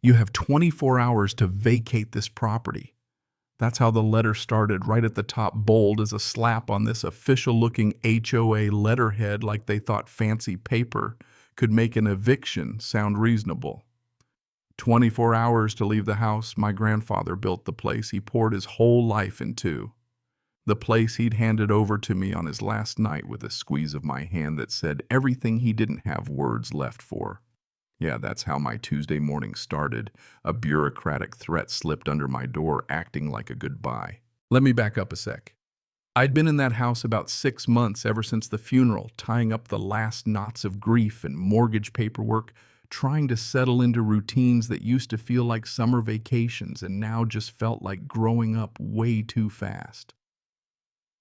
You have 24 hours to vacate this property. That's how the letter started, right at the top, bold as a slap on this official-looking HOA letterhead, like they thought fancy paper could make an eviction sound reasonable. 24 hours to leave the house. My grandfather built the place he poured his whole life into. The place he'd handed over to me on his last night with a squeeze of my hand that said everything he didn't have words left for. Yeah, that's how my Tuesday morning started. A bureaucratic threat slipped under my door, acting like a goodbye. Let me back up a sec. I'd been in that house about 6 months ever since the funeral, tying up the last knots of grief and mortgage paperwork, trying to settle into routines that used to feel like summer vacations and now just felt like growing up way too fast.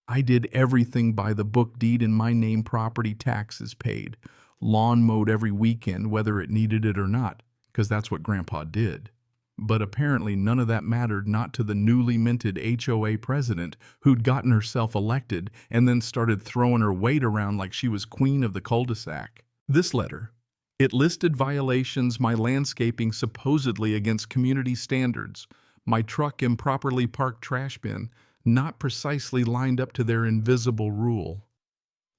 I did everything by the book, deed in my name, property taxes paid, lawn mowed every weekend whether it needed it or not, because that's what Grandpa did. But apparently none of that mattered, not to the newly minted HOA president who'd gotten herself elected and then started throwing her weight around like she was queen of the cul-de-sac. This letter, it listed violations: my landscaping supposedly against community standards, my truck improperly parked trash bin, not precisely lined up to their invisible rule.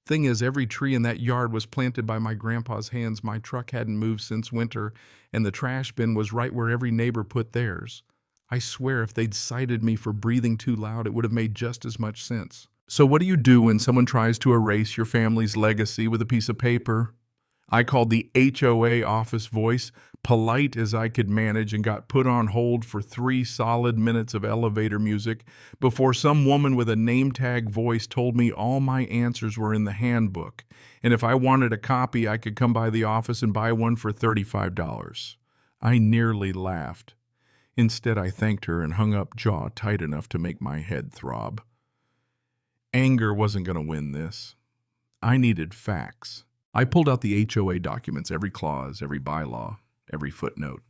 Thing is, every tree in that yard was planted by my grandpa's hands. My truck hadn't moved since winter, and the trash bin was right where every neighbor put theirs. I swear if they'd cited me for breathing too loud, it would have made just as much sense. So what do you do when someone tries to erase your family's legacy with a piece of paper? I called the HOA office voice, polite as I could manage, and got put on hold for 3 solid minutes of elevator music before some woman with a name tag voice told me all my answers were in the handbook, and if I wanted a copy, I could come by the office and buy one for $35. I nearly laughed. Instead, I thanked her and hung up, jaw tight enough to make my head throb. Anger wasn't going to win this. I needed facts. I pulled out the HOA documents, every clause, every bylaw, every footnote.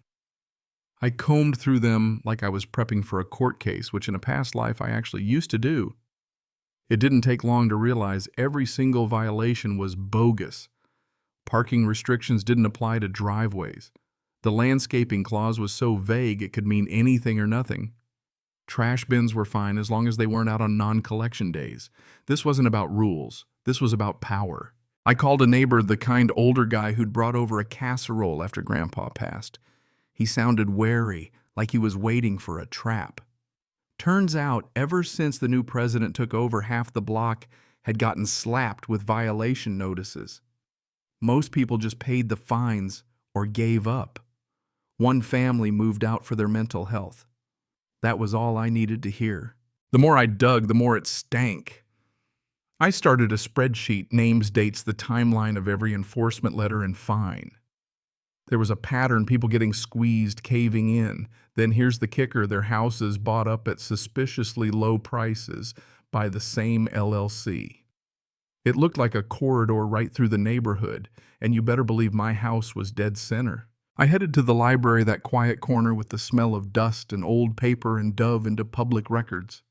I combed through them like I was prepping for a court case, which in a past life I actually used to do. It didn't take long to realize every single violation was bogus. Parking restrictions didn't apply to driveways. The landscaping clause was so vague it could mean anything or nothing. Trash bins were fine as long as they weren't out on non-collection days. This wasn't about rules. This was about power. I called a neighbor, the kind older guy who'd brought over a casserole after Grandpa passed. He sounded wary, like he was waiting for a trap. Turns out, ever since the new president took over, half the block had gotten slapped with violation notices. Most people just paid the fines or gave up. One family moved out for their mental health. That was all I needed to hear. The more I dug, the more it stank. I started a spreadsheet, names, dates, the timeline of every enforcement letter and fine. There was a pattern: people getting squeezed, caving in. Then here's the kicker: their houses bought up at suspiciously low prices by the same LLC. It looked like a corridor right through the neighborhood, and you better believe my house was dead center. I headed to the library, that quiet corner with the smell of dust and old paper, and dove into public records.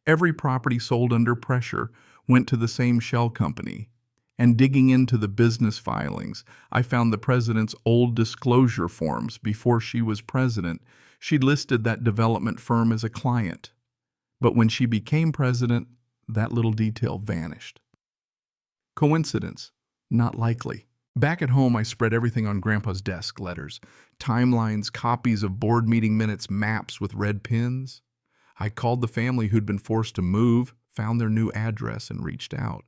Every property sold under pressure went to the same shell company. And digging into the business filings, I found the president's old disclosure forms. Before she was president, she'd listed that development firm as a client. But when she became president, that little detail vanished. Coincidence? Not likely. Back at home, I spread everything on Grandpa's desk: letters, timelines, copies of board meeting minutes, maps with red pins. I called the family who'd been forced to move, found their new address, and reached out.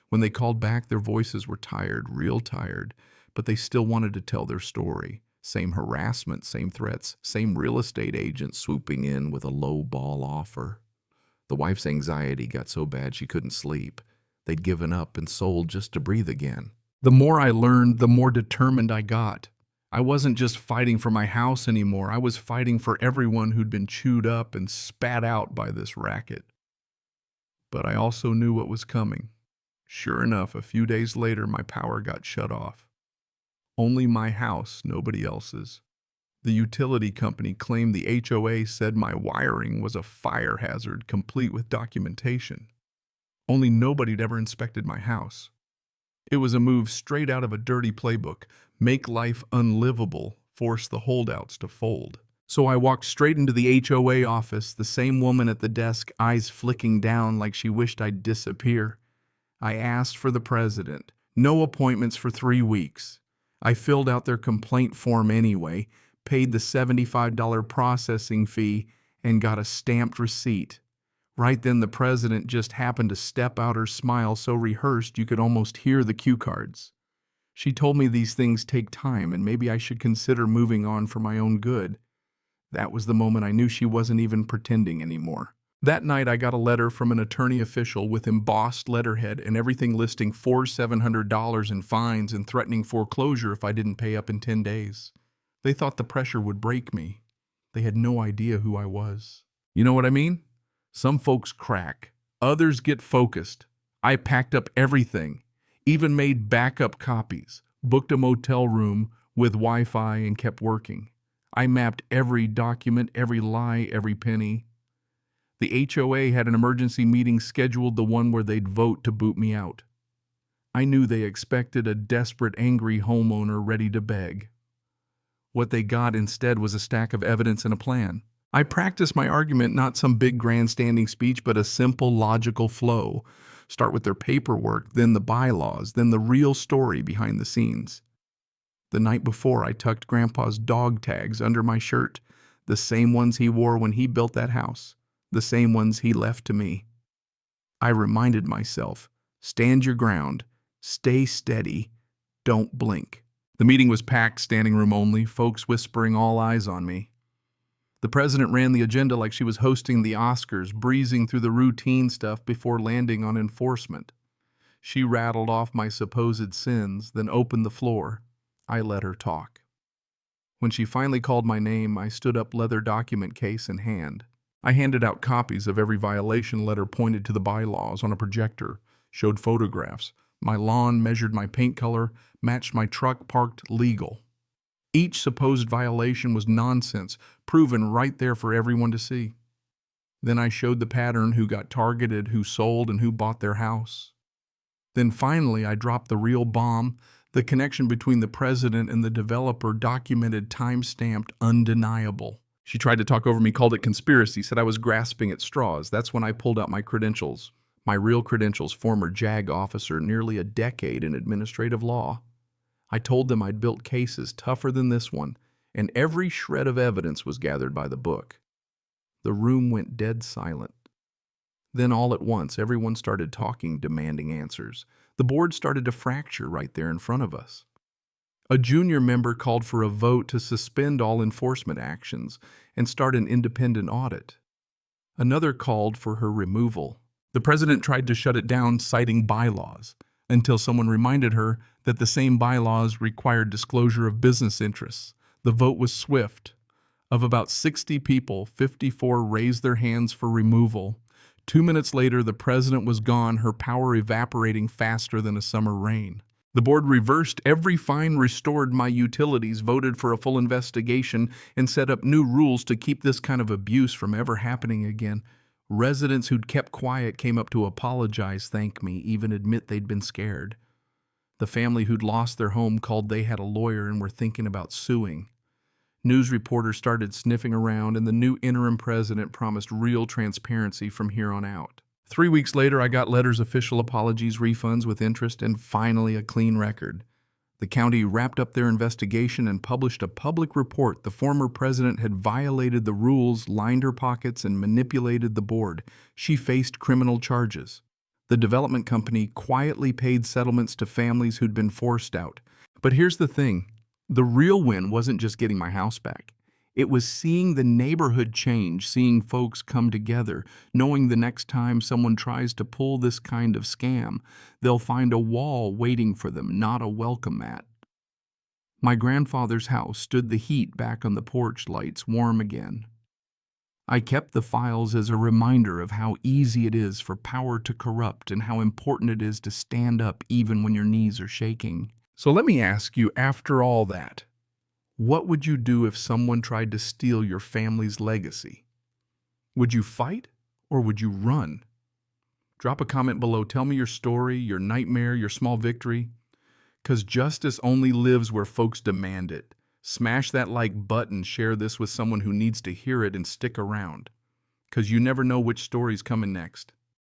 When they called back, their voices were tired, real tired, but they still wanted to tell their story. Same harassment, same threats, same real estate agent swooping in with a low-ball offer. The wife's anxiety got so bad she couldn't sleep. They'd given up and sold just to breathe again. The more I learned, the more determined I got. I wasn't just fighting for my house anymore. I was fighting for everyone who'd been chewed up and spat out by this racket. But I also knew what was coming. Sure enough, a few days later, my power got shut off. Only my house, nobody else's. The utility company claimed the HOA said my wiring was a fire hazard, complete with documentation. Only nobody'd ever inspected my house. It was a move straight out of a dirty playbook: make life unlivable force the holdouts to fold. So I walked straight into the HOA office, the same woman at the desk, eyes flicking down like she wished I'd disappear. I asked for the president. No appointments for 3 weeks. I filled out their complaint form anyway, paid the $75 processing fee, and got a stamped receipt. Right then the president just happened to step out, her smile so rehearsed you could almost hear the cue cards. She told me these things take time and maybe I should consider moving on for my own good. That was the moment I knew she wasn't even pretending anymore. That night I got a letter from an attorney official with embossed letterhead and everything listing $700 in fines and threatening foreclosure if I didn't pay up in 10 days. They thought the pressure would break me. They had no idea who I was. You know what I mean? Some folks crack. Others get focused. I packed up everything, even made backup copies, booked a motel room with Wi-Fi and kept working. I mapped every document, every lie, every penny. The HOA had an emergency meeting scheduled, the one where they'd vote to boot me out. I knew they expected a desperate, angry homeowner ready to beg. What they got instead was a stack of evidence and a plan. I practiced my argument, not some big grandstanding speech, but a simple, logical flow. Start with their paperwork, then the bylaws, then the real story behind the scenes. The night before, I tucked Grandpa's dog tags under my shirt, the same ones he wore when he built that house, the same ones he left to me. I reminded myself, stand your ground, stay steady, don't blink. The meeting was packed, standing room only, folks whispering, all eyes on me. The president ran the agenda like she was hosting the Oscars, breezing through the routine stuff before landing on enforcement. She rattled off my supposed sins, then opened the floor. I let her talk. When she finally called my name, I stood up, leather document case in hand. I handed out copies of every violation letter, pointed to the bylaws on a projector, showed photographs. My lawn, measured my paint color, matched my truck parked legal. Each supposed violation was nonsense, proven right there for everyone to see. Then I showed the pattern, who got targeted, who sold, and who bought their house. Then finally I dropped the real bomb, the connection between the president and the developer, documented, time-stamped, undeniable. She tried to talk over me, called it conspiracy, said I was grasping at straws. That's when I pulled out my credentials. My real credentials, former JAG officer, nearly a decade in administrative law. I told them I'd built cases tougher than this one, and every shred of evidence was gathered by the book. The room went dead silent. Then all at once, everyone started talking, demanding answers. The board started to fracture right there in front of us. A junior member called for a vote to suspend all enforcement actions and start an independent audit. Another called for her removal. The president tried to shut it down, citing bylaws, until someone reminded her that the same bylaws required disclosure of business interests. The vote was swift. Of about 60 people, 54 raised their hands for removal. 2 minutes later, the president was gone, her power evaporating faster than a summer rain. The board reversed every fine, restored my utilities, voted for a full investigation, and set up new rules to keep this kind of abuse from ever happening again. Residents who'd kept quiet came up to apologize, thank me, even admit they'd been scared. The family who'd lost their home called they had a lawyer and were thinking about suing. News reporters started sniffing around, and the new interim president promised real transparency from here on out. 3 weeks later, I got letters, official apologies, refunds with interest, and finally a clean record. The county wrapped up their investigation and published a public report. The former president had violated the rules, lined her pockets, and manipulated the board. She faced criminal charges. The development company quietly paid settlements to families who'd been forced out. But here's the thing. The real win wasn't just getting my house back. It was seeing the neighborhood change, seeing folks come together, knowing the next time someone tries to pull this kind of scam, they'll find a wall waiting for them, not a welcome mat. My grandfather's house stood, the heat back on the porch, lights warm again. I kept the files as a reminder of how easy it is for power to corrupt and how important it is to stand up even when your knees are shaking. So let me ask you, after all that, what would you do if someone tried to steal your family's legacy? Would you fight or would you run? Drop a comment below. Tell me your story, your nightmare, your small victory. Because justice only lives where folks demand it. Smash that like button, share this with someone who needs to hear it, and stick around, 'cause you never know which story's coming next.